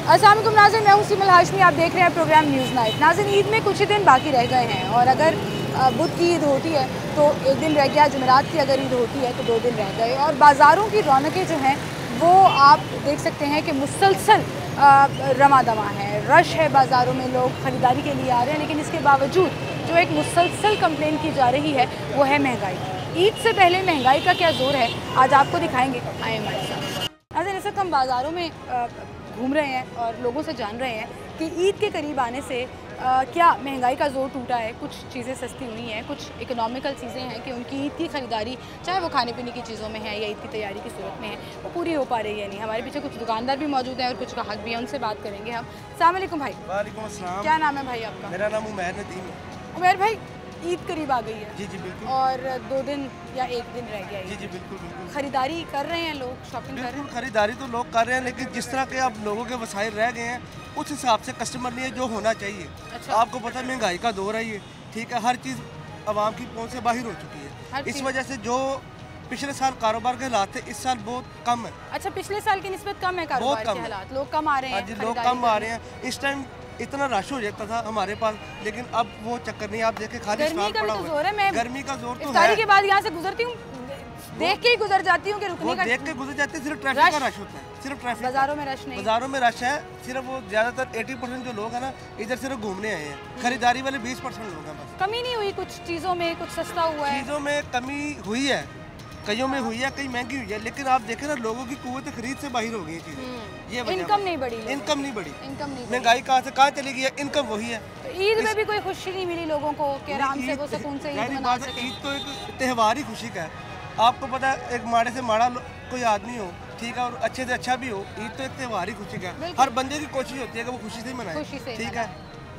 अस्सलाम वालेकुम नाज़रीन, मैं हूं सिमल हाशमी। आप देख रहे हैं प्रोग्राम न्यूज़ नाइट। नाज़रीन, ईद में कुछ ही दिन बाकी रह गए हैं और अगर बुध की ईद होती है तो एक दिन रह गया, जुमेरात की अगर ईद होती है तो 2 दिन रह गए और बाज़ारों की रौनकें जो हैं वो आप देख सकते हैं कि मुसलसल रमा दमा है, रश है बाज़ारों में, लोग ख़रीदारी के लिए आ रहे हैं। लेकिन इसके बावजूद जो एक मुसलसल कंप्लेन की जा रही है वो है महंगाई की। ईद से पहले महंगाई का क्या ज़ोर है आज आपको दिखाएंगे, आए हमारे साथ। नाज़रीन, इस वक्त हम बाज़ारों में घूम रहे हैं और लोगों से जान रहे हैं कि ईद के करीब आने से क्या महंगाई का ज़ोर टूटा है। कुछ चीज़ें सस्ती हुई हैं, कुछ इकोनॉमिकल चीज़ें हैं कि उनकी ईद की ख़रीदारी चाहे वो खाने पीने की चीज़ों में है या ईद की तैयारी की सूरत में है वो पूरी हो पा रही है नहीं। हमारे पीछे कुछ दुकानदार भी मौजूद हैं और कुछ ग्राहक भी हैं, उनसे बात करेंगे हम। अस्सलाम वालेकुम भाई। वालेकुम अस्सलाम। क्या नाम है भाई आपका? मेरा नाम उमैर नदीम। उमैर भाई, ईद करीब आ गई है। जी जी बिल्कुल। और 2 दिन या 1 दिन रह गया है। जी जी बिल्कुल बिल्कुल। खरीदारी कर रहे हैं लोग, शॉपिंग कर रहे हैं? खरीदारी तो लोग कर रहे हैं, लेकिन जिस तरह के अब लोगों के वसाइल रह गए हैं उस हिसाब से कस्टमर लिए जो होना चाहिए। अच्छा। आपको पता है महंगाई का दौर है ये, ठीक है, हर चीज़ आवाम की पहुँच से बाहर हो चुकी है। इस वजह से जो पिछले साल कारोबार के हालात थे इस साल बहुत कम है। अच्छा, पिछले साल की निस्बत कम है कारोबार के हालात, लोग कम आ रहे हैं? लोग कम आ रहे हैं। इस टाइम इतना रश हो जाता था हमारे पास, लेकिन अब वो चक्कर नहीं। आप देखें खाली गर्मी का भी तो जोर है। मैं गर्मी का जोर तो इफ्तारी के बाद यहाँ से गुजरती हूँ, देख के ही गुजर जाती हूँ कि रुकने का, देख के गुजर जाती है। सिर्फ ट्रैफिक का रश होता है, सिर्फ ट्रैफिक। बाजारों में रश नहीं, बाजारों में रश है सिर्फ। वो ज़्यादातर 80% जो लोग हैं ना इधर सिर्फ घूमने आए हैं। खरीदारी वाले 20% लोग हैं बस। कमी नहीं हुई कुछ चीज़ों में, कुछ सस्ता हुआ है? चीज़ों में कमी हुई है, कईयों में हुई है, कई महंगी हुई है, लेकिन आप देखें ना लोगों की कुव्वत खरीद से बाहर हो गई है चीज़ें। ये इनकम नहीं बढ़ी, इनकम नहीं बढ़ी, इनकम नहीं। महंगाई कहाँ से कहाँ चली गई है, इनकम वही है। तो ईद में भी कोई खुशी नहीं मिली लोगों को कि आराम से वो सुकून से ईद मना सकें? ईद तो एक त्यौहार ही खुशी का है। आपको पता है, एक माड़े से माड़ा कोई आदमी हो, ठीक है, और अच्छे से अच्छा भी हो, ईद तो एक त्यौहार ही खुशी का है। हर बंदे की कोशिश होती है कि वो खुशी से ही मनाए, ठीक है।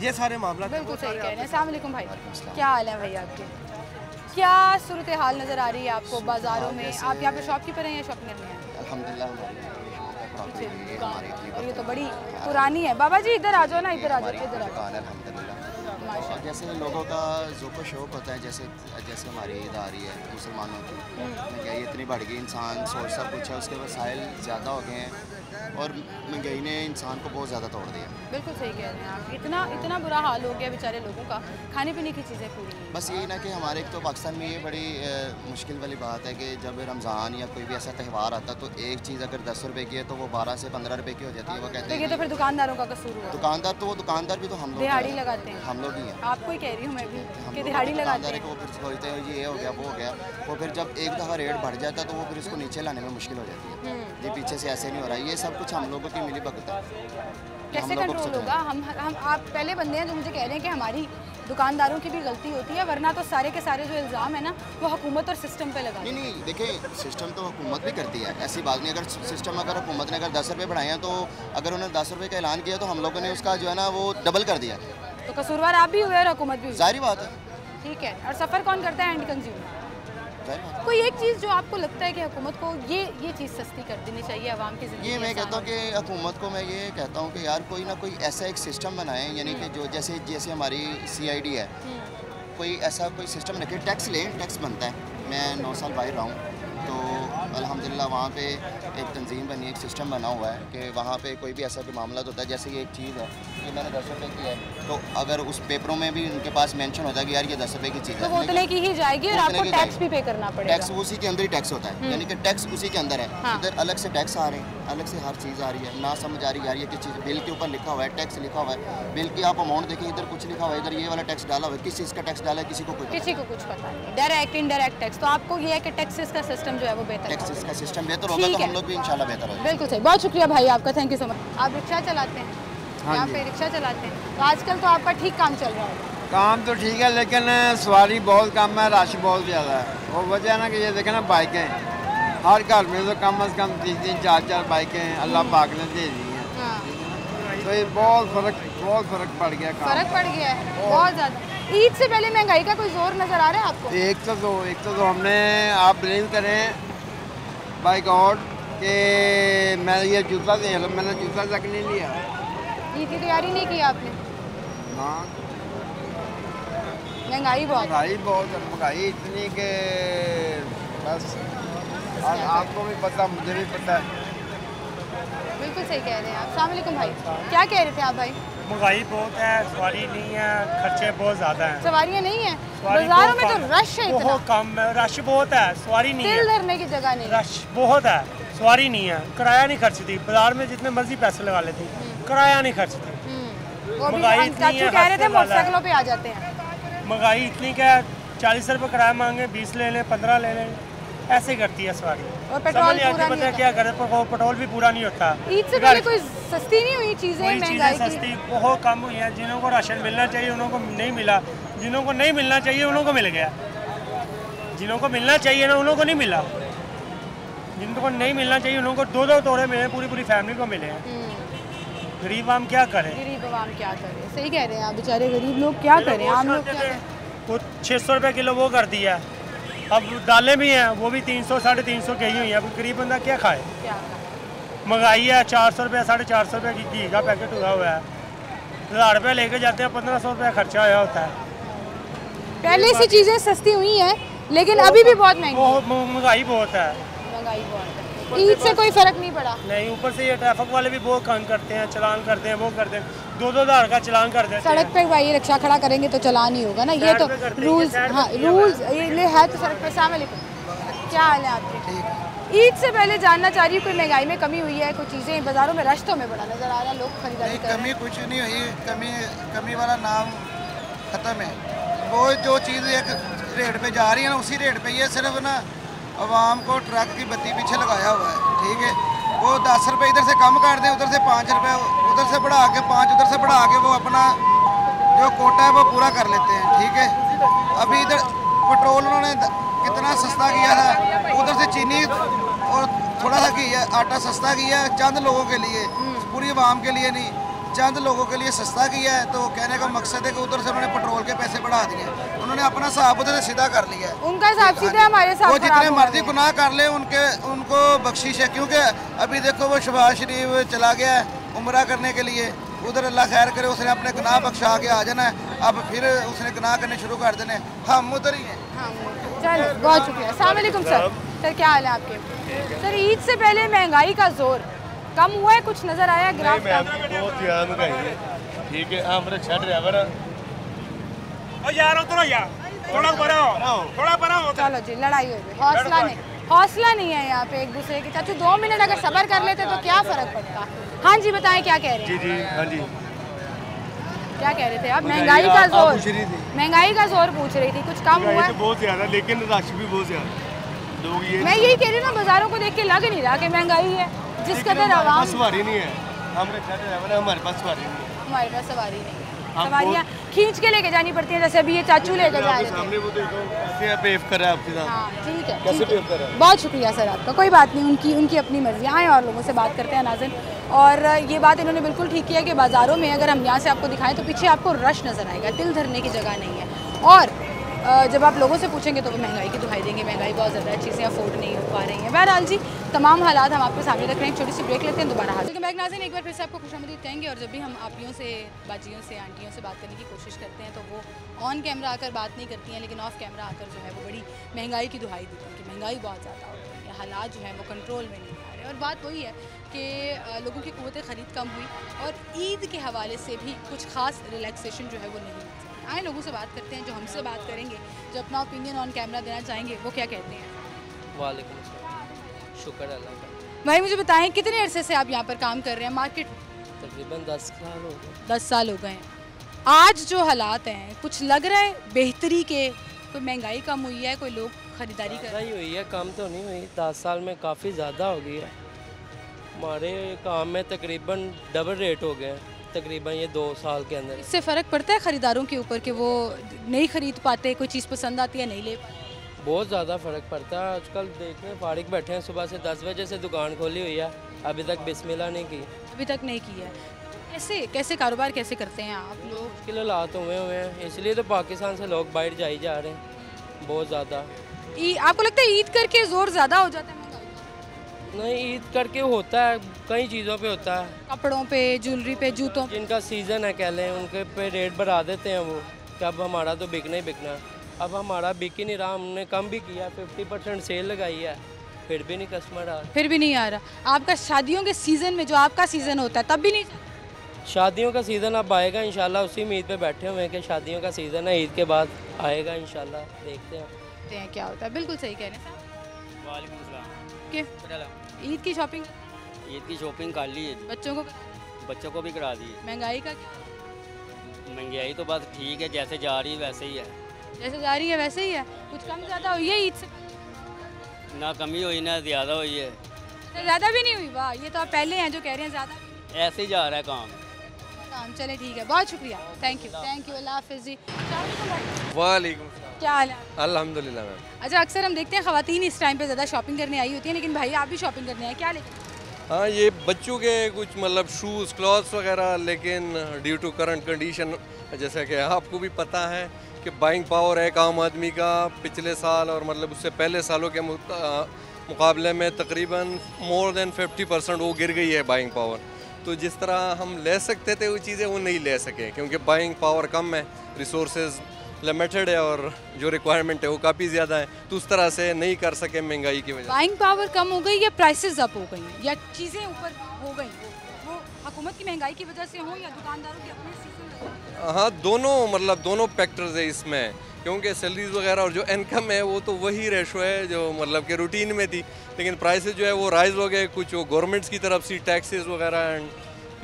ये सारे मामला बिल्कुल सही कह रहे हैं। अस्सलाम वालेकुम भाई, क्या हाल है भाई आपके? क्या सूरत हाल नज़र आ रही है आपको बाज़ारों में? आप यहाँ पे शॉपकीपर हैं या शॉपिंग करने हैं? अल्हम्दुलिल्लाह। ये तो बड़ी पुरानी है। बाबा जी इधर आ जाओ ना, इधर आ जाओ, इधर आ जाओ। अल्हम्दुलिल्लाह। जैसे लोगों का ज़ौक़ शौक़ होता है, जैसे जैसे हमारी ईद आ रही है मुसलमानों की, महंगाई इतनी बढ़ गई, इंसान सोच सब कुछ है, उसके वसाइल ज़्यादा हो गए हैं और महंगाई ने इंसान को बहुत ज़्यादा तोड़ दिया। बिल्कुल सही कह रहे हैं आप। इतना बुरा हाल हो गया बेचारे लोगों का, खाने पीने की चीज़ें पूरी नहीं। बस यही ना कि हमारे एक तो पाकिस्तान में ये बड़ी मुश्किल वाली बात है कि जब रमज़ान या कोई भी ऐसा त्यौहार आता तो एक चीज़ अगर 10 रुपए की है तो वो 12 से 15 रुपए की हो जाती है। वो कहते हैं ये तो फिर दुकानदारों का कसूर हुआ। दुकानदार तो वो दुकानदार भी तो हम लोग दिहाड़ी लगाते हैं, हम लोग ही हैं। आपको ही कह रही हूँ मैं भी कि दिहाड़ी लगाते हैं। वो फिर सोचते हैं ये हो गया वो हो गया, वो फिर जब एक दफ़ा रेट बढ़ जाता है तो वो फिर इसको नीचे लाने में मुश्किल हो जाती है। ये पीछे से ऐसे नहीं हो रहा है, ये सब कुछ हम लोगों की मिली भगत है। कैसे कंट्रोल होगा? हम आप पहले बंदे हैं जो मुझे कह रहे हैं कि हमारी दुकानदारों की भी गलती होती है, वरना तो सारे के सारे जो इल्ज़ाम है ना वो हुकूमत और सिस्टम पे लगा। नहीं देखिए, सिस्टम तो हुकूमत भी करती है, ऐसी बात नहीं। अगर सिस्टम अगर हुकूमत ने अगर 10 रुपये बढ़ाए हैं तो अगर उन्होंने 10 रुपये का ऐलान किया तो हम लोगों ने उसका जो है ना वो डबल कर दिया। तो कसूरवार आप भी हुए और हुकूमत भी हुई, जाहिर बात है। ठीक है। और सफ़र कौन करता है? And consumer. कोई एक चीज़ जो आपको लगता है कि हुकूमत को ये चीज़ सस्ती कर देनी चाहिए आवाम की ज़िंदगी? ये मैं कहता हूँ कि हुकूमत को मैं ये कहता हूँ कि यार कोई ना कोई ऐसा एक सिस्टम बनाए, यानी कि जो जैसे हमारी CID है, कोई ऐसा कोई सिस्टम रखे, टैक्स लें, टैक्स बनता है। मैं 9 साल बाहर रहा हूँ तो अल्हम्दुलिल्लाह वहाँ पे एक तंजीम बनी, एक सिस्टम बना हुआ है कि वहाँ पे कोई भी ऐसा कोई मामला होता है, जैसे ये एक चीज़ है कि मैंने 10 रुपये की है तो अगर उस पेपरों में भी उनके पास मेंशन होता है कि यार ये 10 रुपये की चीज़ है, तो वो उतने की ही जाएगी और आपको टैक्स भी पे करना पड़ेगा। टैक्स उसी के अंदर ही टैक्स होता है, यानी कि टैक्स उसी के अंदर है। हाँ। इधर अलग से टैक्स आ रहे हैं, अलग से हर चीज़ आ रही है, ना समझ आ रही है यार ये किस चीज़। बिल के ऊपर लिखा हुआ है, टैक्स लिखा हुआ है, बिल की आप अमाउंट देखें, इधर कुछ लिखा हुआ है, इधर ये वाला टैक्स डाला हुआ है, किस चीज़ का टैक्स डाला है किसी को कुछ पता नहीं। डायरेक्ट इनडायरेक्ट टैक्स, तो आपको ये है कि टैक्सेस का सिस्टम जो है वो बेहतर, टैक्सेस का सिस्टम बेहतर होगा तो हम लोग भी इंशाल्लाह बेहतर होगा। बिल्कुल सही, बहुत शुक्रिया भाई आपका, थैंक यू सो मच। आप रिक्शा चलाते हैं? यहाँ पे रिक्शा चलाते हैं, तो आजकल तो आपका ठीक काम चल रहा है? काम तो ठीक है, लेकिन सवारी बहुत कम है, रश बहुत ज़्यादा है। वो वजह है ना कि ये देखें ना, बाइकें हर घर में तो कम से कम 3-3, 4-4 बाइकें अल्लाह पाक ने दे दी हैं। तो ये बहुत फ़र्क पड़ गया, फ़र्क पड़ गया है बहुत ज़्यादा। ईद से पहले महंगाई का कोई जोर नज़र आ रहा है आपको? एक तो हमने, आप बिलीव करें बाई गॉड कि मैं ये जूता देख लो, मैंने जूता तक नहीं लिया। ईद की तैयारी नहीं की आपने? हाँ, महंगाई महंगाई इतनी कि बस आपको भी पता, मुझे भी पता है। बिल्कुल सही कह रहे हैं आप। अस्सलाम वालेकुम भाई, क्या कह रहे थे आप भाई? महंगाई बहुत है, सवारी नहीं है, खर्चे बहुत ज़्यादा हैं। सवारियाँ नहीं है बाजारों में, तो रश है इतना, बहुत कम है, रश बहुत है, सवारी नहीं दिल है, धरने की जगह नहीं। रश बहुत है, सवारी नहीं है, किराया नहीं खर्चती। बाजार में जितने मर्जी पैसे लगा लेती, किराया नहीं खर्चती। वो भी महंगाई इतनी चाचू है, कह रहे थे हद से ज़्यादा मोटरसाइकिलों पे आ जाते हैं। महंगाई इतनी क्या, 40 रुपये किराया मांगे, 20 ले लें, 15 ले लें, ऐसे करती है सवारी। और पेट्रोल पूरा पता नहीं है क्या करे, पेट्रोल भी पूरा नहीं होता। ईद से पहले कोई सस्ती नहीं हुई चीज़ें, कोई महंगाई चीज़ें की? सस्ती बहुत कम हुई हैं। जिन्हों को राशन मिलना चाहिए उन्हों को नहीं मिला, जिन्हों को नहीं मिलना चाहिए उन्हों को मिल गया, जिन्हों को मिलना चाहिए ना उन्हों को नहीं मिला, जिनको नहीं मिलना चाहिए उन्हों को 2-2 तोड़े मिले, पूरी फैमिली को मिले हैं। गरीब आम क्या करें? गरीब आवाम क्या करें? सही कह रहे हैं आप, बेचारे गरीब लोग क्या करें, आम लोग क्या करें? वो 600 रुपये किलो वो कर दिया, अब दालें भी हैं वो भी 300-350 की ही हुई हैं। अब गरीब बंदा क्या खाए? क्या महंगाई है, 400 रुपये 450 रुपये की घी का पैकेट हुआ हुआ है, 1000 रुपये लेके जाते हैं, 1500 रुपये खर्चा आया होता है। पहले से चीज़ें सस्ती हुई हैं, लेकिन अभी भी बहुत महंगी है। महंगाई बहुत है, महंगाई बहुत है। ईद से कोई फर्क नहीं पड़ा। नहीं, ऊपर से ये ट्रैफिक वाले भी बहुत काम करते हैं, चलान करते हैं, वो करते हैं, 2-2 हज़ार का चलान कर देते हैं। सड़क पे भाई रिक्शा खड़ा करेंगे तो चलान ही होगा ना, ये तो रूल्स। हाँ रूल्स ये है तो सड़क पे। अस्सलाम वालेकुम, क्या हाल है आपके? ईद से पहले जानना चाह रही हूँ, कोई महंगाई में कमी हुई है? कुछ चीज़ें बाजारों में रश तो में बड़ा नजर आ रहा है, लोग खरीदारी कर रहे हैं। कमी कुछ नहीं हुई, कमी वाला नाम ख़त्म है। वो जो चीज़ एक रेट पे जा रही है ना, उसी रेट पे ये सिर्फ ना आवाम को ट्रक की बत्ती पीछे लगाया हुआ है, ठीक है। वो 10 रुपये इधर से कम कर दें, उधर से 5 रुपये उधर से बढ़ा के 5 उधर से बढ़ा के वो अपना जो कोटा है वो पूरा कर लेते हैं, ठीक है। अभी इधर पेट्रोल उन्होंने कितना सस्ता किया था, उधर से चीनी और थोड़ा सा किया, आटा सस्ता किया चंद लोगों के लिए, पूरी आवाम के लिए नहीं, चंद लोगों के लिए सस्ता किया है। तो कहने का मकसद है कि उधर से उन्होंने पेट्रोल के पैसे बढ़ा दिए, उन्होंने अपना हिसाब उधर से सीधा कर लिया है। उनका हिसाब सीधा हमारे साथ वो जितने मर्जी गुनाह कर ले उनको बख्शिश है, क्योंकि अभी देखो वो शहबाज शरीफ चला गया है उम्रा करने के लिए, उधर अल्लाह खैर करे, उसने अपने गुनाह बख्शा के आ जाना है, अब फिर उसने गुनाह करने शुरू कर देने, हम उधर ही हैं। चलो बहुत शुक्रिया। अस्सलाम वालेकुम सर, क्या हाल है आपके? सर ईद से पहले महंगाई का जोर कम हुआ है, कुछ नजर आया ग्राफ का? बहुत ज़्यादा महंगाई है, ठीक है। हम रिक्शा ड्राइवर यार उतरो यार, थोड़ा बड़ा हो। चलो जी, लड़ाई हो गई, हौसला नहीं है यहाँ पे एक दूसरे की। चाचू 2 मिनट अगर सब्र कर लेते तो क्या फर्क पड़ता? हाँ जी बताएं, क्या कह रहे हैं? जी हाँ जी, क्या कह रहे थे आप? महंगाई का जोर, महंगाई का जोर पूछ रही थी, कुछ कम हुआ है? बहुत ज़्यादा, लेकिन रश भी बहुत ज़्यादा लोग ये। मैं यही कह रही हूँ ना, बाजारों को देख के लग नहीं रहा कि महंगाई है, जिस कदर आवाम। सवारी नहीं है, हम रिक्शा ड्राइवर है, हमारे पास सवारी नहीं है। हमारे पास सवारी नहीं है, सवारियाँ खींच के लेके जानी पड़ती हैं, जैसे अभी ये चाचू लेके जा रहे थे। सामने वो देखो कैसे पेव कर रहा है आपके साथ। हाँ ठीक है, कैसे ठीक है। पेव कर रहा है? बहुत शुक्रिया सर आपका, कोई बात नहीं, उनकी अपनी मर्जी। आए और लोगों से बात करते हैं नाज़िन। और ये बात इन्होंने बिल्कुल ठीक किया कि बाज़ारों में अगर हम यहाँ से आपको दिखाएं तो पीछे आपको रश नज़र आएगा, दिल धरने की जगह नहीं है। और जब आप लोगों से पूछेंगे तो वो महंगाई की दुहाई देंगे, महंगाई बहुत ज़्यादा है, चीज़ें अफोर्ड नहीं हो पा रही हैं। बहरहाल जी, तमाम हालात हम आपके सामने रख रहे हैं। एक छोटी सी ब्रेक लेते हैं, दोबारा हाजिर बैक नाज़िन। एक बार फिर से आपको खुशामदीद कहेंगे। और जब भी हम आपियों से, बाजियों से, आंटियों से बात करने की कोशिश करते हैं तो वो ऑन कैमरा आकर बात नहीं करती हैं, लेकिन ऑफ कैमरा आकर जो है वो बड़ी महंगाई की दुहाई देती हैं कि महंगाई बहुत ज़्यादा हो रही है, हालात जो है वो कंट्रोल में नहीं आ रहे। और बात वही है कि लोगों की क़ुव्वत ख़रीद कम हुई और ईद के हवाले से भी कुछ ख़ास रिलैक्सेशन जो है वो नहीं। आए लोगों से बात करते हैं, जो हमसे बात करेंगे, जो अपना ओपिनियन ऑन कैमरा देना चाहेंगे, वो क्या कहते हैं? वालेकुम अस्सलाम, शुक्र अल्लाह का। भाई मुझे बताएं, कितने अरसे से आप यहाँ पर काम कर रहे हैं मार्केट? तकरीबन 10 साल हो गए। 10 साल हो गए हैं। आज जो हालात हैं, कुछ लग रहा है बेहतरी के? कोई महंगाई कम हुई है, कोई लोग ख़रीदारी कर रहे हैं? हुई है, कम तो नहीं हुई, 10 साल में काफ़ी ज़्यादा हो गई है। हमारे काम में तकरीबन डबल रेट हो गए हैं तकरीबन ये 2 साल के अंदर। इससे फ़र्क पड़ता है ख़रीदारों के ऊपर कि वो नहीं ख़रीद पाते, कोई चीज़ पसंद आती है नहीं ले पाते? बहुत ज़्यादा फ़र्क पड़ता है। आजकल देखने फारिग बैठे हैं, सुबह से 10 बजे से दुकान खोली हुई है, अभी तक बिस्मिल्लाह नहीं की। अभी तक नहीं की है। कैसे कारोबार कैसे करते हैं आप लोग? मुश्किल हालात हुए हैं, इसलिए तो पाकिस्तान से लोग बाहर जाए जा रहे हैं बहुत ज़्यादा। आपको लगता है ईद करके ज़ोर ज़्यादा हो जाता है? नहीं, ईद करके होता है, कई चीज़ों पे होता है, कपड़ों पे, ज्वेलरी पे, जूतों पे। जिनका सीज़न है कह लें, उनके पे रेट बढ़ा देते हैं वो कि अब हमारा तो बिकना ही बिकना। अब हमारा बिक ही नहीं रहा, हमने कम भी किया, 50% सेल लगाई है, फिर भी नहीं कस्टमर आ रहा। फिर भी नहीं आ रहा। आपका शादियों के सीज़न में, जो आपका सीज़न होता है, तब भी नहीं? शादियों का सीज़न अब आएगा इंशाल्लाह, उसी उम्मीद पे बैठे हुए हैं कि शादियों का सीज़न है, ईद के बाद आएगा इंशाल्लाह, देखते हैं क्या होता है। बिल्कुल सही कह रहे हैं साहब। वालेकुम अस्सलाम। कि ईद की शॉपिंग, ईद की शॉपिंग कर ली है, बच्चों को भी करा दी है। महंगाई का क्या? महंगाई तो बस ठीक है, जैसे जा रही है वैसे ही है। जैसे जा रही है वैसे ही है, कुछ कम ज़्यादा हुई है ईद से? ना कमी हुई ना ज़्यादा हुई है, ज़्यादा भी नहीं हुई। वाह, ये तो आप पहले हैं जो कह रहे हैं ज़्यादा। ऐसे ही जा रहा है काम। चले ठीक है, बहुत शुक्रिया, थैंक यू, अल्लाह हाफिज़ जी। वालेकुम, क्या हाल है? अल्हम्दुलिल्लाह मैम। अच्छा, अक्सर हम देखते हैं ख़वातीन इस टाइम पे ज़्यादा शॉपिंग करने आई होती हैं, लेकिन भाई आप भी शॉपिंग करने आए, क्या लेके? हाँ, ये बच्चों के कुछ मतलब शूज़ क्लॉथ्स वगैरह, लेकिन ड्यू टू करंट कंडीशन, जैसा कि आपको भी पता है कि बाइंग पावर है एक आम आदमी का पिछले साल और मतलब उससे पहले सालों के मुकाबले में तकरीबन मोर देन 50% वो गिर गई है बाइंग पावर। तो जिस तरह हम ले सकते थे वो चीज़ें वो नहीं ले सके, क्योंकि बाइंग पावर कम है, रिसोर्सेज लिमिटेड है और जो रिक्वायरमेंट है वो काफ़ी ज़्यादा है, तो उस तरह से नहीं कर सके महंगाई की वजह से। बाइंग पावर कम हो गई या प्राइसेस अप हो गई या चीज़ें ऊपर हो गई, वो हुकूमत की महंगाई की वजह से हो या दुकानदारों के अपने सीजन? हाँ, दोनों मतलब दोनों फैक्टर्स है इसमें, क्योंकि सैलरीज वगैरह और जो इनकम है वो तो वही रेशो है जो मतलब कि रूटीन में थी, लेकिन प्राइसेस जो है वो राइज हो गए, कुछ वो गवर्नमेंट्स की तरफ से टैक्सेस वगैरह एंड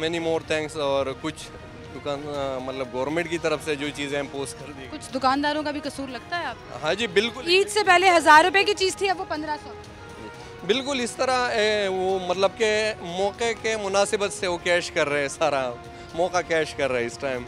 मैनी मोर थैंक्स, और कुछ दुकान मतलब गवर्नमेंट की तरफ से जो चीज़ें इम्पोज कर दी। कुछ दुकानदारों का भी कसूर लगता है आपको? हाँ जी बिल्कुल। ईद से पहले 1000 रुपए की चीज़ थी, अब वो 1500। बिल्कुल इस तरह वो मतलब के मौके के मुनासिबत से वो कैश कर रहे हैं, सारा मौका कैश कर रहे हैं इस टाइम।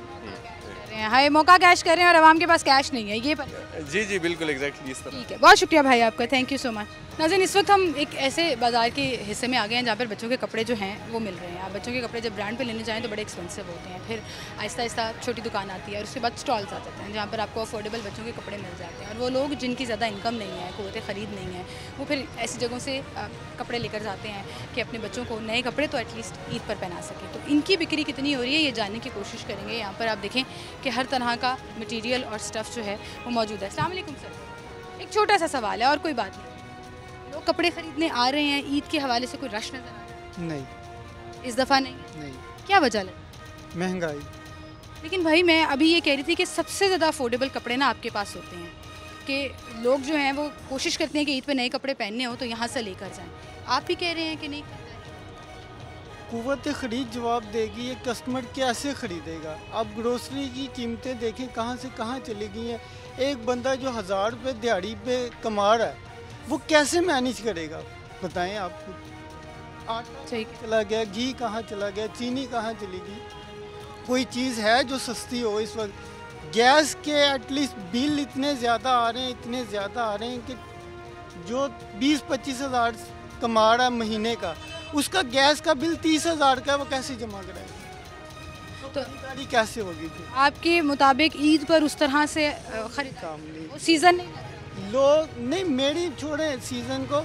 हाय, मौका कैश कर रहे हैं और आवाम के पास कैश नहीं है, ये पर। जी जी बिल्कुल एग्जैक्टली इस तरह। ठीक है, बहुत शुक्रिया भाई आपका, थैंक यू सो मच। नाज़रीन, इस वक्त हम एक ऐसे बाज़ार के हिस्से में आ गए हैं जहाँ पर बच्चों के कपड़े जो हैं वो मिल रहे हैं। आप बच्चों के कपड़े जब ब्रांड पे लेने जाएँ तो बड़े एक्सपेंसिव होते हैं, फिर आहिस्ता आहिस्ता छोटी दुकान आती है और उसके बाद स्टॉल्स आ जाते हैं जहाँ पर आपको अफोर्डेबल बच्चों के कपड़े मिल जाते हैं। और वो लोग जिनकी ज़्यादा इनकम नहीं है, क़ुव्वत ख़रीद नहीं है, वो फिर ऐसी जगहों से कपड़े लेकर जाते हैं कि अपने बच्चों को नए कपड़े तो एटलीस्ट ईद पर पहना सकें। तो इनकी बिक्री कितनी हो रही है ये जानने की कोशिश करेंगे। यहाँ पर आप देखें कि हर तरह का मटीरियल और स्टफ़ जो है वो मौजूद है। अस्सलाम वालेकुम सर, एक छोटा सा सवाल है और कोई बात नहीं, लोग कपड़े ख़रीदने आ रहे हैं, ईद के हवाले से कोई रश नज़र आ रहा है? नहीं, इस दफ़ा नहीं। क्या वजह लगी? महंगाई। लेकिन भाई मैं अभी ये कह रही थी कि सबसे ज़्यादा अफोर्डेबल कपड़े ना आपके पास होते हैं, कि लोग जो हैं वो कोशिश करते हैं कि ईद पे नए कपड़े पहनने हो तो यहाँ से लेकर जाएं। आप भी कह रहे हैं कि नहीं? क़ुव्वत ख़रीद जवाब देगी, ये कस्टमर कैसे ख़रीदेगा? आप ग्रोसरी की कीमतें देखें कहाँ से कहाँ चली गई हैं। एक बंदा जो 1000 रुपये दिहाड़ी पे कमा रहा है वो कैसे मैनेज करेगा बताएं आप खुद। आटा चला गया, घी कहाँ चला गया, चीनी कहाँ चली गई? कोई चीज़ है जो सस्ती हो इस वक्त? गैस के एटलीस्ट बिल इतने ज़्यादा आ रहे हैं, इतने ज़्यादा आ रहे हैं कि जो 20-25 हज़ार कमा रहा है महीने का, उसका गैस का बिल 30,000 का, वो कैसे जमा कराएगा? तो खरीदारी कैसे होगी? आपके मुताबिक ईद पर उस तरह से खरीद काम नहीं, सीज़न नहीं, लोग नहीं, मेरी छोड़े सीज़न को,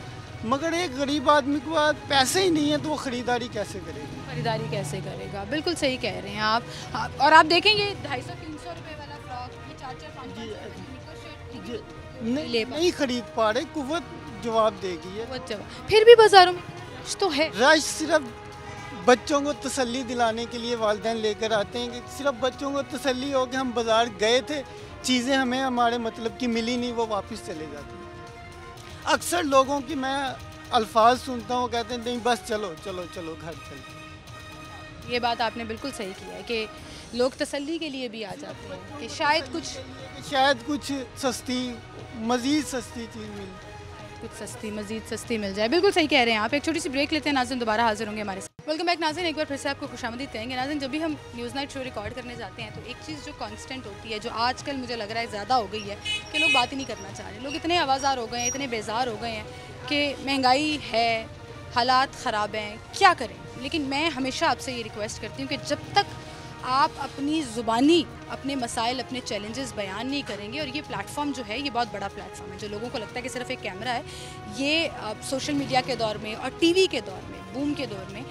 मगर एक गरीब आदमी के पास पैसे ही नहीं है तो वो ख़रीदारी कैसे करेगा? खरीदारी कैसे करेगा? बिल्कुल सही कह रहे हैं आप। और आप देखें ये 250-300 रुपये वाला फ्रॉक, ये 4-4-5 नहीं खरीद पा रहे, कुव्वत जवाब देगी है। फिर भी बाज़ारों में रश तो है। रश सिर्फ बच्चों को तसल्ली दिलाने के लिए वालिदैन लेकर आते हैं कि सिर्फ बच्चों को तसल्ली हो कि हम बाज़ार गए थे, चीज़ें हमें हमारे मतलब की मिली नहीं, वो वापस चले जाती हैं। अक्सर लोगों की मैं अल्फाज सुनता हूँ, कहते हैं नहीं बस चलो चलो चलो घर चलो। ये बात आपने बिल्कुल सही की है कि लोग तसल्ली के लिए भी आ जाते हैं कि शायद कुछ सस्ती, मज़ीद सस्ती चीज़ मिल, मज़ीद सस्ती मिल जाए। बिल्कुल सही कह रहे हैं आप। एक छोटी सी ब्रेक लेते हैं, नाज़रीन दोबारा हाजिर होंगे हमारे साथ। वेलकम बैक नाज़रीन, एक बार फिर से आपको खुशामदीद कहेंगे। नाज़रीन, जब भी हम न्यूज़ नाइट शो रिकॉर्ड करने जाते हैं तो एक चीज़ जो कांस्टेंट होती है, जो आजकल मुझे लग रहा है ज़्यादा हो गई है, कि लोग बात ही नहीं करना चाह रहे। लोग इतने आवाज़ार हो गए हैं, इतने बेजार हो गए हैं कि महंगाई है, हालात ख़राब हैं, क्या करें। लेकिन मैं हमेशा आपसे ये रिक्वेस्ट करती हूँ कि जब तक आप अपनी ज़ुबानी अपने मसाइल, अपने चैलेंजेस बयान नहीं करेंगे, और ये प्लेटफॉर्म जो है ये बहुत बड़ा प्लेटफॉर्म है, जो लोगों को लगता है कि सिर्फ एक कैमरा है, ये सोशल मीडिया के दौर में और टीवी के दौर में, बूम के दौर में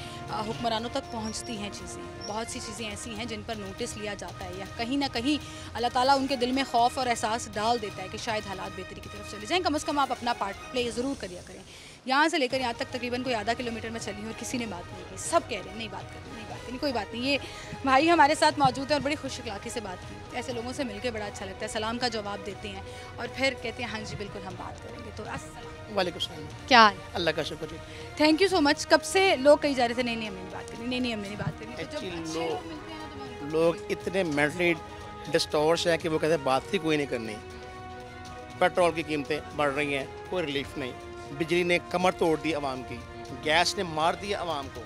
हुक्मरानों तक पहुंचती हैं चीज़ें। बहुत सी चीज़ें ऐसी हैं जिन पर नोटिस लिया जाता है, या कहीं ना कहीं अल्लाह ताला उनके दिल में खौफ और एहसास डाल देता है कि शायद हालात बेहतरी की तरफ चले जाएँ। कम से कम आप अपना पार्ट प्ले ज़रूर करिए करें। यहाँ से लेकर यहाँ तक तकरीबन कोई आधा किलोमीटर में चली हूँ और किसी ने बात नहीं की। सब कह रहे हैं नहीं बात करनी, कोई बात नहीं। ये भाई हमारे साथ मौजूद है और बड़ी खुश अखलाक़ी से बात की। ऐसे लोगों से मिलकर बड़ा अच्छा लगता है, सलाम का जवाब देते हैं और फिर कहते हैं हाँ जी बिल्कुल हम बात करेंगे। तो अस्सलाम वालेकुम सलाम। क्या हाल? अल्लाह का शुक्र जी। Thank you so much. कब से लोग कही जा रहे थे नहीं नहीं हमने नहीं बात करनी, नहीं नहीं हमने नहीं बात करनी। एक्चुअली लोग इतने मेंटली डिस्टॉर्श हैं कि वो कहते हैं बात ही कोई नहीं करनी। पेट्रोल की कीमतें बढ़ रही हैं, कोई रिलीफ नहीं। बिजली ने कमर तोड़ दी आवाम की, गैस ने मार दिया आवाम को।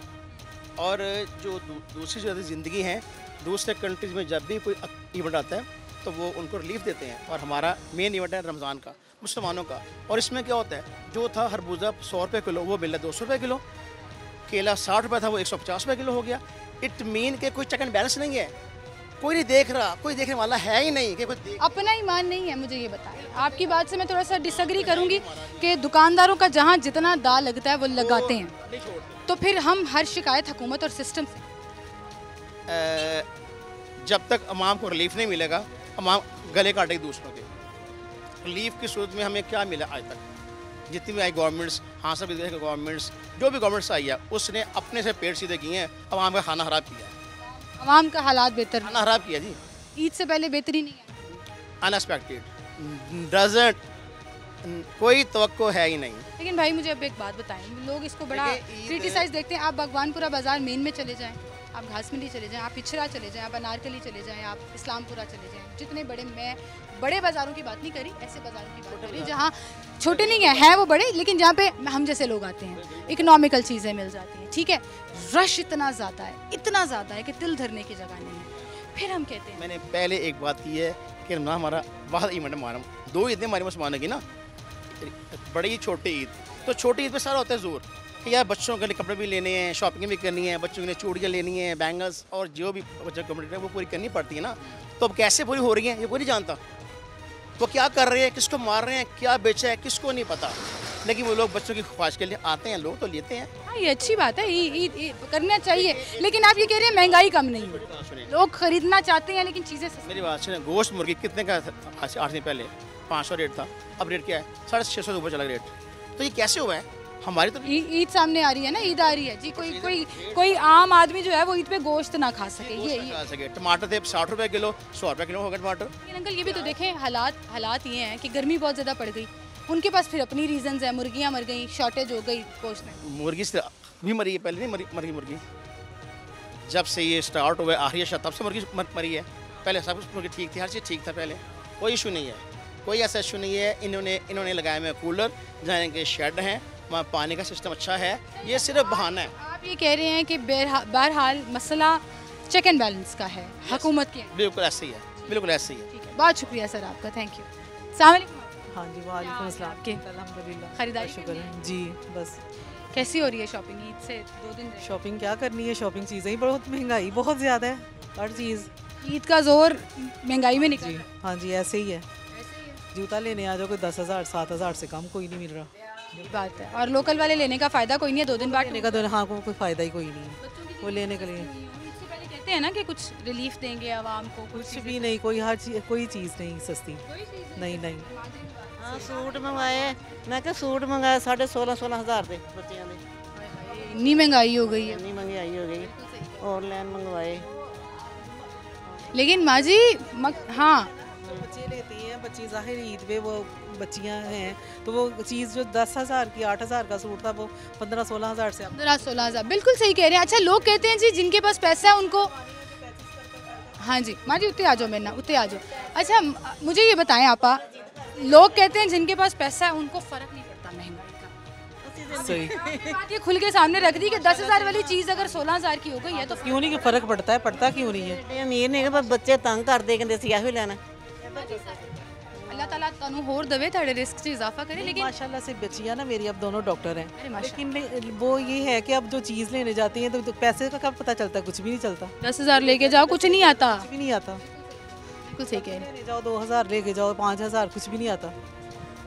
और जो दूसरी जो ज़िंदगी है, दूसरे कंट्रीज़ में जब भी कोई इवेंट आता है तो वो उनको रिलीफ देते हैं। और हमारा मेन इवेंट है रमज़ान का, मुसलमानों का। और इसमें क्या होता है, जो था खरबूजा 100 रुपये किलो वो मिल रहा है 200 रुपये किलो, केला 60 रुपये था वो 150 रुपये किलो हो गया। इट मीन के कोई चेक एंड बैलेंस नहीं है, कोई नहीं देख रहा, कोई देखने वाला है ही नहीं कि कोई अपना ईमान नहीं है। मुझे ये बताएं, आपकी बात से मैं थोड़ा सा डिसएग्री करूंगी कि दुकानदारों का जहां जितना दाल लगता है वो लगाते हैं, तो फिर हम हर शिकायत हुकूमत और सिस्टम से। जब तक अवाम को रिलीफ नहीं मिलेगा, अवाम गले काटेगी दूसरों के। रिलीफ की सूरत में हमें क्या मिला आज तक? जितनी भी आई गवर्नमेंट्स, हाँ सब गवर्नमेंट्स, जो भी गवर्नमेंट्स आई है उसने अपने से पेट सीधे किए हैं, अवाम का खाना खराब किया है, अवाम का हालात बेहतर, खाना खराब किया जी। ईद से पहले बेहतरी नहीं है, अनएक्सपेक्टेड, डजंट, कोई तवक्को है ही नहीं। लेकिन भाई मुझे अब एक बात बताएं, लोग इसको बड़ा क्रिटिसाइज देखते हैं। आप भगवानपुरा बाजार मेन में चले जाएं, आप घास मंडी चले जाएं, आप पिछड़ा चले जाएं, आप अनारकली चले जाएं, आप इस्लामपुरा चले जाएं, जितने बड़े, मैं बड़े बाज़ारों की बात नहीं करी, ऐसे बाज़ारों की बात करी जहाँ छोटे नहीं है वो बड़े, लेकिन जहाँ पे हम जैसे लोग आते हैं, इकोनॉमिकल चीज़ें मिल जाती हैं, ठीक है। रश इतना ज़्यादा है, इतना ज़्यादा है कि दिल धरने की जगह नहीं है। फिर हम कहते हैं, मैंने पहले एक बात की है कि ना हमारा बहुत इवेंट हमारा 2 ईदें हमारी मुसलमानों की ना, बड़ी छोटी ईद, तो छोटी ईद पे सारा होता है जोर कि यार बच्चों के लिए कपड़े भी लेने हैं, शॉपिंग भी करनी है, बच्चों के लिए चूड़ियाँ लेनी है, बैंगल्स और जो भी बच्चों कम्युनिटी है वो पूरी करनी पड़ती है ना। तो अब कैसे पूरी हो रही है ये कोई नहीं जानता, वो क्या कर रहे हैं, किसको मार रहे हैं, क्या बेचा है, किसको नहीं पता। लेकिन वो लोग बच्चों की ख्वाहिश के लिए आते हैं, लोग तो लेते हैं। हाँ ये अच्छी बात है, ईद करना चाहिए, लेकिन आप ये कह रहे हैं महंगाई कम नहीं है, लोग खरीदना चाहते हैं लेकिन चीज़ें। मेरी बात सुनिए, गोश्त मुर्गी कितने का था? 8 दिन पहले 500 रेट था, अब रेट क्या है? 650 से ऊपर चला गया रेट। तो ये कैसे हुआ है? हमारी तो ईद सामने आ रही है ना, ईद आ रही है जी, कोई आम आदमी जो है वो ईद पे गोश्त ना खा सके, ये टमाटर थे 60 रुपए किलो, 100 रुपए किलो हो गया टमाटर। लेकिन अंकल ये भी तो देखें, हालात ये हैं कि गर्मी बहुत ज़्यादा पड़ गई, उनके पास फिर अपनी रीजंस है, मुर्गियाँ मर गई, शॉर्टेज हो गई गोश्त में। मुर्गी से भी मरी है, पहले नहीं मरी मुर्गी, जब से ये स्टार्ट हुआ आ रही है तब से मुर्गी मरी है। पहले सब कुछ मुर्गी ठीक थी, हर चीज़ ठीक था, पहले कोई इशू नहीं है, कोई ऐसा इशू नहीं है। इन्होंने लगाए हुए कूलर, जहाँ इनके शेड हैं, वहाँ पानी का सिस्टम अच्छा है, ये सिर्फ बहाना है। आप ये कह रहे हैं कि बहरहाल मसला चेक एंड बैलेंस का है, हुकूमत के। बिल्कुल ऐसे ही है, बिल्कुल ऐसे ही है। ठीक है, बहुत शुक्रिया सर आपका, थैंक यू। अस्सलाम वालेकुम। हाँ जी, वालेकुम अस्सलाम। अल्हम्दुलिल्लाह, खरीदारी शुक्र है जी। बस कैसी हो रही है शॉपिंग? ईद से 2 दिन शॉपिंग क्या करनी है, शॉपिंग चीज़ें ही बहुत महंगाई बहुत ज़्यादा है, हर चीज़। ईद का जोर महंगाई में निकल जी। हाँ जी, ऐसे ही है। जूता लेने आ जाओ कोई 10,000 7,000 से कम कोई नहीं मिल रहा, बात है। और लोकल वाले लेने का फ़ायदा कोई नहीं है, 2 दिन बाद लेने का, हाँ कोई फ़ायदा ही कोई नहीं है वो लेने के लिए। कहते हैं ना कि कुछ रिलीफ देंगे आवाम को, कुछ भी नहीं, कोई चीज़ नहीं सस्ती, नहीं। हाँ सूट मंगवाए, मैं क्या सूट मंगाए 16,500 हज़ार के बच्चों के। इतनी महंगाई हो गई है, इतनी महंगाई हो गई, ऑनलाइन मंगवाए। लेकिन माँ जी हाँ बच्चे लेते हैं, बच्ची ज़ाहिर ईद पे वो बच्चियां हैं तो वो चीज़ जो 10,000 की 8,000 का सूट था वो 15-16 हज़ार से 15-16 हज़ार। बिल्कुल सही कह रहे हैं। अच्छा लोग कहते हैं जी जिनके पास पैसा है उनको, हाँ जी माँ जी उत्ते आ जाओ, मेरे ना उत्ते आ जाओ। अच्छा मुझे ये बताएं आपा, लोग कहते हैं जिनके पास पैसा है उनको फ़र्क नहीं पड़ता महंगाई का। सही बात ये खुल के सामने रख दी कि 10,000 वाली चीज़ अगर 16,000 की हो गई है तो क्यों नहीं, फ़र्क पड़ता है, पड़ता क्यों नहीं है? अमीर नहीं है, बच्चे तंग कर दे कहते सी आही लेना। अल्लाह ताला तानू होर दवे, ताड़े रिस्क से इजाफा करे। लेकिन माशाल्लाह से बच्चियाँ ना मेरी अब दोनों डॉक्टर हैं, लेकिन वो ये है कि अब जो चीज़ लेने जाती हैं तो पैसे का कब पता चलता, कुछ भी नहीं चलता। 10,000 लेके जाओ कुछ नहीं आता, कुछ भी नहीं आता। बिल्कुल सही कह रहे हैं। जाओ 2,000 लेके जाओ, 5,000, कुछ भी नहीं आता।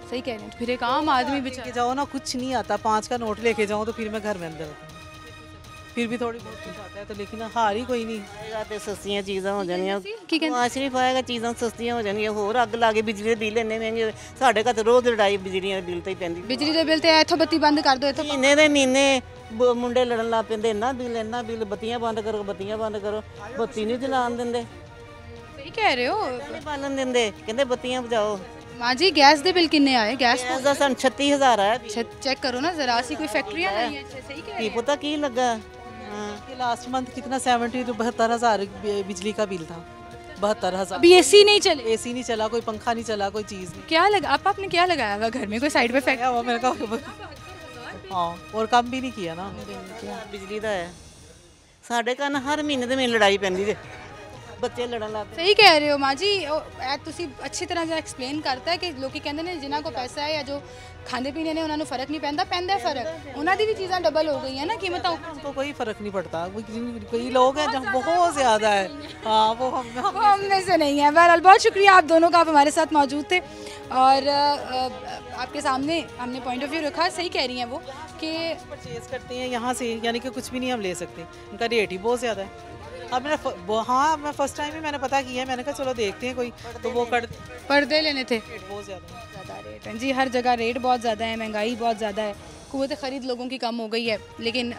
सही कह रहे हैं। फिर एक आम आदमी लेके जाओ ना, कुछ नहीं आता। 5 का नोट लेके जाओ तो फिर मैं घर में अंदर फिर भी थोड़ी बहुत कुछ आता है, तो लेकिन हार ही कोई नहीं। ਤੇ ਸਸਤੀਆਂ ਚੀਜ਼ਾਂ ਹੋ ਜਾਣੀਆਂ ਸਿਰਫ ਆਏਗਾ ਚੀਜ਼ਾਂ ਸਸਤੀਆਂ ਹੋ ਜਾਣਗੀਆਂ ਹੋਰ ਅੱਗ ਲਾ ਕੇ ਬਿਜਲੀ ਦੇ ਬਿੱਲ ਇੰਨੇ ਮਹਿੰਗੇ ਸਾਡੇ ਘਰ ਰੋਜ਼ ਲੜਾਈ ਬਿਜਲੀ ਦੇ ਬਿੱਲ ਤੇ ਹੀ ਪੈਂਦੀ ਬਿਜਲੀ ਦੇ ਬਿੱਲ ਤੇ ਇੱਥੋਂ ਬੱਤੀ ਬੰਦ ਕਰ ਦਿਓ ਇੱਥੋਂ ਮਹੀਨੇ ਦੇ ਮਹੀਨੇ ਮੁੰਡੇ ਲੜਨ ਲੱਗ ਪੈਂਦੇ ਇੰਨਾ ਬਿੱਲ ਬੱਤੀਆਂ ਬੰਦ ਕਰੋ ਬੱਤੀ ਨਹੀਂ ਜਲਾਉਣ ਦਿੰਦੇ ਸਹੀ ਕਹਿ ਰਹੇ ਹੋ ਨਹੀਂ ਬਾਲਣ ਦਿੰਦੇ ਕਹਿੰਦੇ ਬੱਤੀਆਂ ਬੁਝਾਓ माँ जी गैस दे बिल किन्ने आए गैस ਦਾ ਸਾਨੂੰ 36000 ਆਇਆ चेक करो ना जरा सी कोई फैक्ट्रियां नहीं है सही कह रहे ਕੀ ਪਤਾ ਕੀ ਲੱਗਾ कि लास्ट मंथ कितना 72,000 बिजली का बिल था 72,000। अभी एसी नहीं चले एसी नहीं चला, कोई पंखा नहीं चला, कोई चीज़ नहीं। क्या लगा आपने क्या लगाया हुआ घर में कोई साइड पे फेंका हुआ मैंने कहा हाँ और काम भी नहीं किया ना ਬਿਜਲੀ ਦਾ ਹੈ ਸਾਡੇ ਘਰ ਹਰ ਮਹੀਨੇ ਦੇ ਮਹੀਨੇ ਲੜਾਈ ਪੈਂਦੀ ਜੇ ਬੱਚੇ ਲੜਨ ਲੱਗ ਪਏ सही कह रहे हो माँ जी ਤੁਸੀਂ अच्छी तरह से एक्सप्लेन करता है कि ਲੋਕੀ ਕਹਿੰਦੇ ਨੇ ਜਿਨ੍ਹਾਂ ਕੋ ਪੈਸਾ ਹੈ ਜਾਂ ਜੋ ਖਾਂਦੇ ਪੀਣੇ ਨੇ ਉਹਨਾਂ ਨੂੰ ਫਰਕ ਨਹੀਂ ਪੈਂਦਾ ਫਰਕ ਉਹਨਾਂ ਦੀ ਵੀ ਚੀਜ਼ਾਂ ਡਬਲ ਹੋ गई है ना कीमतों उनको कोई फर्क नहीं पड़ता। कोई लोग हैं जहाँ बहुत ज़्यादा है हाँ वो हम में से नहीं है। बहरहाल बहुत शुक्रिया आप दोनों का, आप हमारे साथ मौजूद थे और आपके सामने हमने पॉइंट ऑफ व्यू रखा। सही कह रही हैं वो कि परचेज़ करते हैं यहाँ से, यानी कि कुछ भी नहीं हम ले सकते, उनका रेट ही बहुत ज़्यादा है। अब मैं फर्स्ट टाइम ही मैंने पता किया, मैंने कहा चलो देखते हैं कोई, तो वो पर्दे लेने थे बहुत ज़्यादा रेट है जी, हर जगह रेट बहुत ज़्यादा है, महंगाई बहुत ज़्यादा है, क़ुव्वत ख़रीद लोगों की कम हो गई है। लेकिन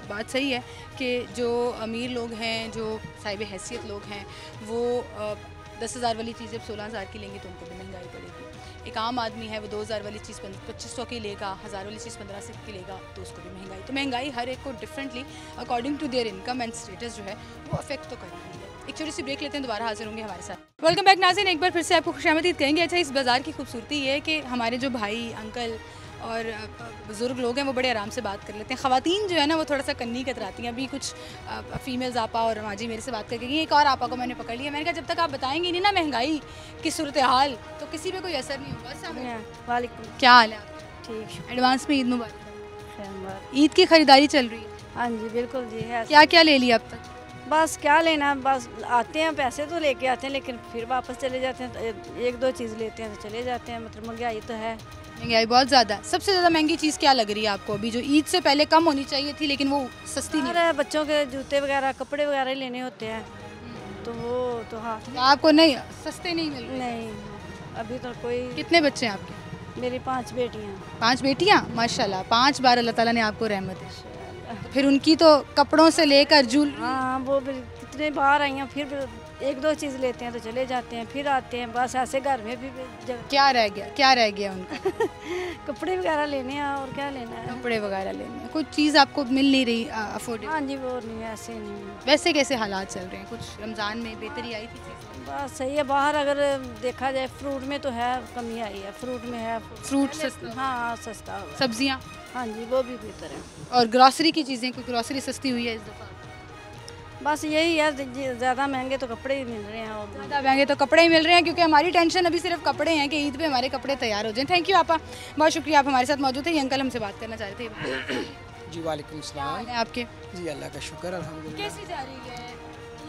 बात सही है कि जो अमीर लोग हैं, जो साहिब हैसियत लोग हैं, वो 10,000 वाली चीज़ जब 16,000 की लेंगे तो उनको भी महंगाई पड़ेगी। एक आम आदमी है वो 2,000 वाली चीज़ 2,500 की लेगा, 1,000 वाली चीज़ 1,500 की लेगा, तो उसको भी महंगाई। तो महंगाई हर एक को differently according to their income and status जो है वो अफेक्ट तो कर रही है। एक छोटी सी ब्रेक लेते हैं, दोबारा हाजिर होंगे हमारे साथ। वेलकम बैक नाज़रीन, एक बार फिर से आपको खुशामदीद कहेंगे। अच्छा, इस बाज़ार की खूबसूरती ये है कि हमारे जो भाई अंकल और बुज़ुर्ग लोग हैं वो बड़े आराम से बात कर लेते हैं। ख़वातीन जो है ना वो थोड़ा सा कन्नी कतराती हैं। अभी कुछ फीमेल्स आपा और माँ जी मेरे से बात करके गई, एक और आपा को मैंने पकड़ लिया। मैंने कहा जब तक आप बताएंगे नहीं ना महंगाई की सूरत हाल तो किसी पे कोई असर नहीं होगा। वालेकुम, क्या हाल है आपका? ठीक, एडवांस में ईद मुबारक। ईद की ख़रीदारी चल रही है? हाँ जी बिल्कुल जी है। क्या क्या ले लिया अब तक? बस क्या लेना, बस आते हैं पैसे तो लेके आते हैं लेकिन फिर वापस चले जाते हैं, एक दो चीज़ लेते हैं तो चले जाते हैं। मतलब महंगाई तो है, महंगाई बहुत ज़्यादा है। सबसे ज़्यादा महंगी चीज़ क्या लग रही है आपको अभी, जो ईद से पहले कम होनी चाहिए थी लेकिन वो सस्ती नहीं है? बच्चों के जूते वगैरह कपड़े वगैरह लेने होते हैं तो वो तो हाँ आपको नहीं सस्ते नहीं मिल रहे? नहीं अभी तो कोई। कितने बच्चे हैं आपके? मेरी 5 बेटियाँ। 5 बेटियाँ, माशाल्लाह, 5 बार अल्लाह ताला ने आपको रहमत है। फिर उनकी तो कपड़ों से लेकर ज्वेलरी, हाँ वो कितने बार आई हैं, फिर एक दो चीज़ लेते हैं तो चले जाते हैं, फिर आते हैं, बस ऐसे घर में भी क्या रह गया उनका कपड़े वगैरह लेने हैं और क्या लेना है, कपड़े वगैरह लेने हैं। कुछ चीज़ आपको मिल नहीं रही अफोर्डेबल? हाँ जी वो नहीं, ऐसे नहीं। वैसे कैसे हालात चल रहे हैं? कुछ रमज़ान में बेहतरी आई थी? बस सही है। बाहर अगर देखा जाए फ्रूट में तो है कमी आई है, फ्रूट में है, फ्रूट सस्ता, हाँ सस्ता। सब्जियाँ हाँ जी वो भी बेहतर है। और ग्रॉसरी की चीज़ें, कोई ग्रॉसरी सस्ती हुई है इस दफ़ा? बस यही है, ज़्यादा महंगे तो कपड़े ही मिल रहे हैं, और ज़्यादा महंगे तो कपड़े ही मिल रहे हैं क्योंकि हमारी टेंशन अभी सिर्फ कपड़े हैं कि ईद पे हमारे कपड़े तैयार हो जाएं। थैंक यू आपा, बहुत शुक्रिया, आप हमारे साथ मौजूद थे। ये अंकल हमसे बात करना चाह रहे थे। जी वालेकुम सलाम। आपके जी अल्लाह का शुक्र अल्हम्दुलिल्लाह। कैसी जा रही है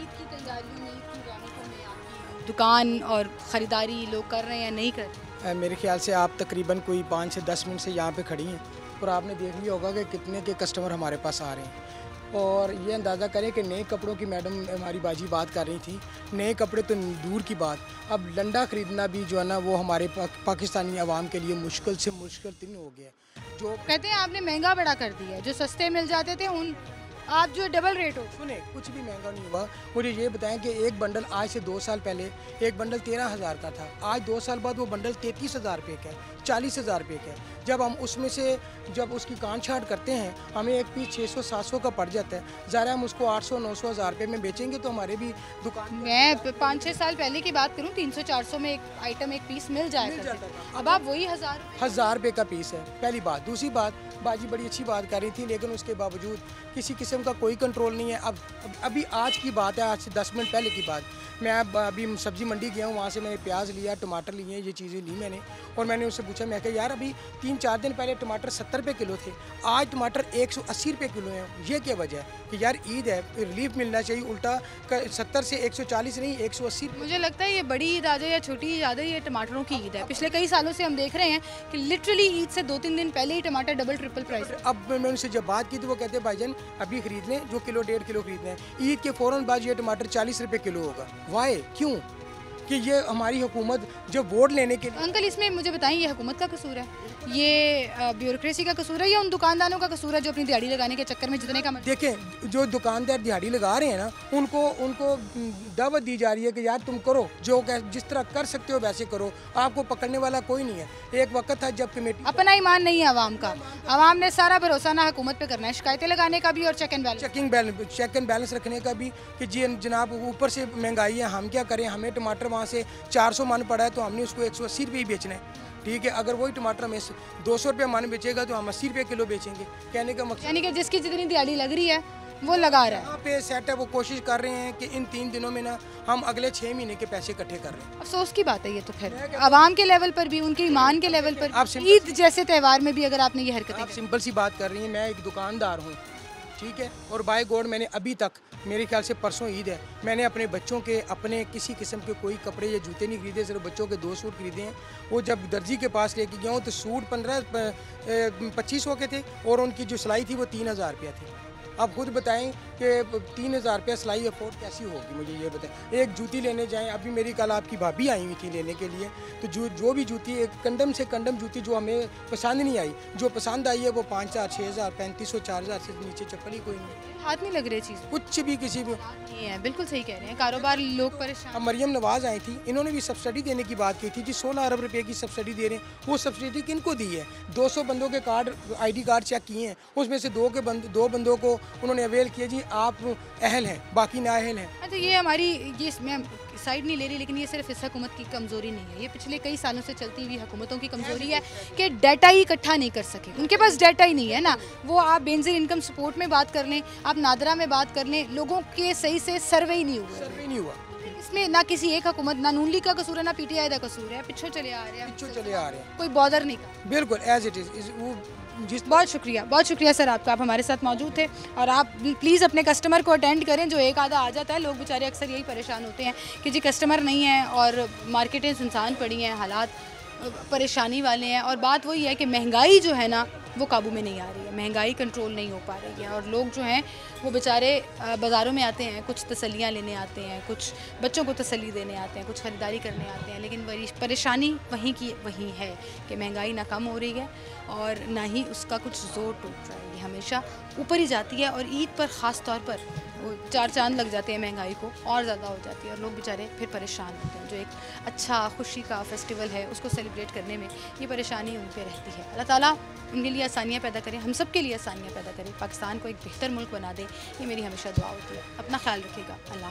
ईद की तैयारियों में, ईद की रौनकों में आपकी दुकान और ख़रीदारी लोग कर रहे हैं या नहीं कर रहे? मेरे ख्याल से आप तकरीबन कोई 5 से 10 मिनट से यहाँ पे खड़ी हैं और आपने देख लिया होगा कि कितने के कस्टमर हमारे पास आ रहे हैं। और ये अंदाज़ा करें कि नए कपड़ों की मैडम हमारी बाजी बात कर रही थी, नए कपड़े तो दूर की बात, अब लंडा ख़रीदना भी जो है ना वो हमारे पाकिस्तानी अवाम के लिए मुश्किल से मुश्किल तीन हो गया। जो कहते हैं आपने महंगा बड़ा कर दिया है, जो सस्ते मिल जाते थे उन आप जो डबल रेट हो। सुने, कुछ भी महंगा नहीं हुआ। मुझे ये बताएं कि एक बंडल आज से 2 साल पहले एक बंडल 13,000 का था, आज 2 साल बाद वो बंडल 33,000 रुपये का है, 40,000 रुपये का है। जब हम उसमें से जब उसकी काट छाँट करते हैं हमें एक पीस 600-700 का पड़ जाता है, ज़रा हम उसको 800-900 हज़ार रुपये में बेचेंगे तो हमारे भी दुकान। मैं 5-6 साल पहले की बात करूँ 300-400 में एक आइटम एक पीस मिल जाता था, अब आप वही 1,000 रुपये का पीस है। पहली बात। दूसरी बात, बाजी बड़ी अच्छी बात कर रही थी लेकिन उसके बावजूद किसी किस्म का कोई कंट्रोल नहीं है। अब अभी आज की बात है, आज से 10 मिनट पहले की बात, मैं अभी सब्ज़ी मंडी गया हूँ, वहाँ से मैंने प्याज लिया, टमाटर लिए, ये चीज़ें ली मैंने। और मैंने उससे पूछा, मैं कहा यार अभी 3-4 दिन पहले टमाटर 70 रुपये किलो थे, आज टमाटर 180 रुपये किलो हैं, ये क्या वजह है? कि यार ईद है, रिलीफ मिलना चाहिए, उल्टा 70 से 140 नहीं 180। मुझे लगता है ये बड़ी ईद आ जाए या छोटी ईद आ जाए, ये टमाटरों की ईद है। पिछले कई सालों से हम देख रहे हैं कि लिटरली ईद से 2-3 दिन पहले ही टमाटर डबल ट्रिपल प्राइस है। अब मैंने उनसे जब बात की तो वो कहते हैं भाईजान अभी खरीद लें, जो किलो 1.5 किलो खरीदना है, ईद के फ़ौरन बाद ये टमाटर 40 रुपये किलो होगा। वाई क्यों? कि ये हमारी हुकूमत जब वोट लेने के लिए। अंकल इसमें मुझे बताएं, ये हुकूमत का कसूर है, ये ब्यूरोक्रेसी का कसूर है, या उन दुकानदारों का कसूर है जो अपनी दिहाड़ी लगाने के चक्कर में जितने का? देखें, जो दुकानदार दिहाड़ी लगा रहे हैं ना, उनको दावत दी जा रही है कि यार तुम करो, जो जिस तरह कर सकते हो वैसे करो, आपको पकड़ने वाला कोई नहीं है। एक वक्त था जब कमेटी, अपना ईमान नहीं है आवाम का, आवाम ने सारा भरोसा ना हुकूमत पे करना है, शिकायतें लगाने का भी और चेक एंड बैलेंस रखने का भी कि जी जनाब ऊपर से महंगाई है, हम क्या करें, हमें टमाटर वहाँ से 400 मन पड़ा है तो हमने उसको 180 रुपये ही बेचना है। ठीक है, अगर वही टमाटर हमें 200 रुपये मन बेचेगा तो हम 80 रुपये किलो बेचेंगे। कहने का मकसद यानी कि जिसकी जितनी दिहाड़ी लग रही है वो लगा रहा है। यहाँ पे सेट है, वो कोशिश कर रहे हैं कि इन 3 दिनों में ना हम अगले 6 महीने के पैसे इकट्ठे कर रहे हैं। अफसोस की बात है ये तो, खैर आवाम के लेवल पर भी, उनके ईमान के लेवल पर, आप ईद जैसे त्यौहार में भी अगर आपने ये हरकतें, आप सिंपल सी बात कर रही हैं, मैं एक दुकानदार हूँ, ठीक है, और बाय गॉड मैंने अभी तक, मेरे ख्याल से परसों ईद है, मैंने अपने बच्चों के अपने किसी किस्म के कोई कपड़े या जूते नहीं खरीदे, सिर्फ बच्चों के 2 सूट खरीदे हैं। वो जब दर्जी के पास लेके गया हूँ तो सूट 2500 के थे और उनकी जो सिलाई थी वो 3000 रुपया थी। आप खुद बताएं कि 3000 रुपया सिलाई अफोर्ड कैसी होगी, मुझे ये बताएं। एक जूती लेने जाएं, अभी मेरी कल आपकी भाभी आई हुई थी लेने के लिए, तो जो भी जूती, एक कंडम से कंडम जूती जो हमें पसंद नहीं आई, जो पसंद आई है वो 5000, 6000, 3500, 4000 से नीचे चप्पल ही कोई नहीं। हाथ नहीं लग रही चीज़, कुछ भी किसी भी नहीं है। बिल्कुल सही कह रहे हैं, कारोबार लोग परेशान। अब मरियम नवाज़ आई थी, इन्होंने भी सब्सिडी देने की बात की थी कि 16 अरब रुपए की सब्सिडी दे रहे हैं। वो सब्सिडी किनको दी है? 200 बंदों के कार्ड, ID कार्ड चेक किए हैं, उसमें से 2 बंदों को उन्होंने अवेल किया, जी आप अहल हैं, बाकी नाअहल हैं। तो ये हमारी, ये मैं साइड नहीं ले रही, लेकिन ये सिर्फ इस हुकूमत की कमज़ोरी नहीं है, ये पिछले कई सालों से चलती हुई हुकूमतों की कमज़ोरी है कि डाटा ही इकट्ठा नहीं कर सके। उनके पास डाटा ही नहीं है ना। वो आप बेनज़ीर इनकम सपोर्ट में बात कर लें, आप नादरा में बात कर लें, लोगों के सही से सर्वे ही नहीं हुआ। इसमें ना किसी एक हुकूमत, ना नून लीग का कसूर है, ना PTI का कसूर है, पिछो चले आ रहे हैं, कोई बॉदर नहीं कर। बिल्कुल एज इट इज़। बहुत शुक्रिया सर आपका, आप हमारे साथ मौजूद थे। और आप प्लीज़ अपने कस्टमर को अटेंड करें, जो एक आधा आ जाता है। लोग बेचारे अक्सर यही परेशान होते हैं कि जी कस्टमर नहीं है और मार्केटें सुनसान पड़ी हैं, हालात परेशानी वाले हैं। और बात वही है कि महंगाई जो है ना वो काबू में नहीं आ रही है, महंगाई कंट्रोल नहीं हो पा रही है। और लोग जो हैं वो बेचारे बाज़ारों में आते हैं, कुछ तसल्लियाँ लेने आते हैं, कुछ बच्चों को तसल्ली देने आते हैं, कुछ ख़रीदारी करने आते हैं, लेकिन परेशानी वहीं की वहीं है कि महंगाई ना कम हो रही है और ना ही उसका कुछ ज़ोर टूट रहा है। ये हमेशा ऊपर ही जाती है और ईद पर ख़ास तौर पर वो 4 चांद लग जाते हैं, महंगाई को और ज़्यादा हो जाती है और लोग बेचारे फिर परेशान होते हैं। जो एक अच्छा खुशी का फेस्टिवल है उसको सेलिब्रेट करने में ये परेशानी उन पर रहती है। अल्लाह ताला उनके लिए आसानियाँ पैदा करें, हम सब के लिए आसानियाँ पैदा करें, पाकिस्तान को एक बेहतर मुल्क बना दें, ये मेरी हमेशा दुआ होती है। अपना ख्याल रखिएगा। अल्लाह।